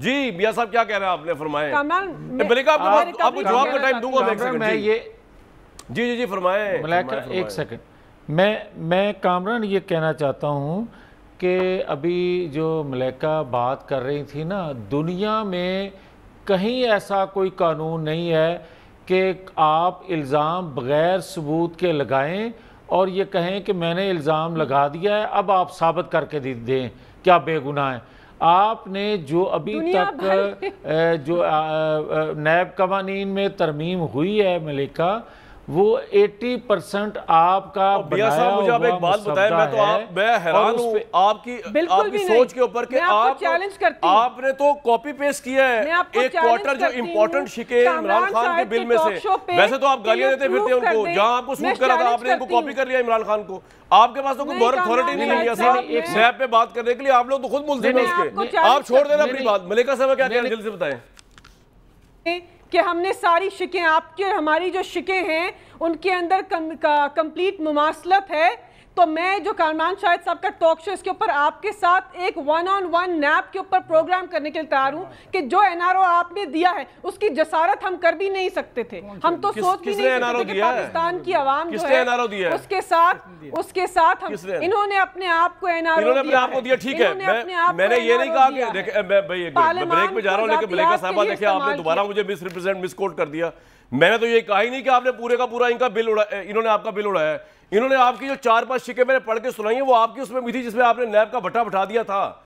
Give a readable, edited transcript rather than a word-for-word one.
جی میاں صاحب کیا کہہ رہے ہیں آپ نے فرمائیں؟ ملکہ آپ کو جواب کا ٹائم دوں گا میں ایک سیکنڈ. جی فرمائیں. ملکہ ایک سیکنڈ میں کامران یہ کہنا چاہتا ہوں کہ ابھی جو ملکہ بات کر رہی تھی نا، دنیا میں کہیں ایسا کوئی قانون نہیں ہے کہ آپ الزام بغیر ثبوت کے لگائیں اور یہ کہیں کہ میں نے الزام لگا دیا ہے اب آپ ثابت کر کے دیں کیا بے گناہ ہے. آپ نے جو ابھی تک جو نیب قوانین میں ترمیم ہوئی ہے ملکہ، وہ 80% آپ کا بنایا مجھے آپ ایک بات بتائیں. میں حیران ہوں آپ کی سوچ کے اوپر کہ آپ نے تو کاپی پیسٹ کیا ہے ایک کوارٹر جو امپورٹنٹ شکے عمران خان کے بل میں سے. ویسے تو آپ گالیاں دیتے پھرتے ان کو، جہاں آپ کو سوٹ کرا تھا آپ نے ان کو کاپی کر لیا عمران خان کو. آپ کے پاس تو کوئی موral اتھارٹی نہیں ہے نیب پہ بات کرنے کے لیے. آپ لوگ تو خود ملزم ہیں اس کے. آپ چھوڑ دینا اپنی بات. ملکہ صاحب کیا کہہ رہے ہیں جلد سے بتائیں کہ ہم نے ساری شکیں آپ کی اور ہماری جو شکیں ہیں ان کے اندر کمپلیٹ مماثلت ہے. تو میں جو کامران شاہد صاحب کا ٹاک شو اس کے اوپر آپ کے ساتھ ایک 1-on-1 نیب کے اوپر پروگرام کرنے کے لیے تیار ہوں کہ جو NRO آپ نے دیا ہے اس کی جسارت ہم کر بھی نہیں سکتے تھے. ہم تو سوچ بھی نہیں سکتے تھے کہ پاکستان کی عوام جو ہے اس کے ساتھ انہوں نے اپنے آپ کو NRO دیا. ٹھیک ہے میں نے یہ نہیں کہا کہ میں بریک پہ جا رہا ہوں لیکن ملکہ صاحبہ دیکھیں آپ نے دوبارہ مجھے مس کوٹ کر دیا. میں نے تو یہ کہا ہی نہیں کہ آپ نے پورے کا پورا ان کا بل اڑایا، انہوں نے آپ کا بل اڑایا ہے. انہوں نے آپ کی جو 4-5 شکیں میں نے پڑھ کے سنائی ہیں وہ آپ کی اس میں بھی تھی جس میں آپ نے نیب کا بٹھا بٹھا دیا تھا.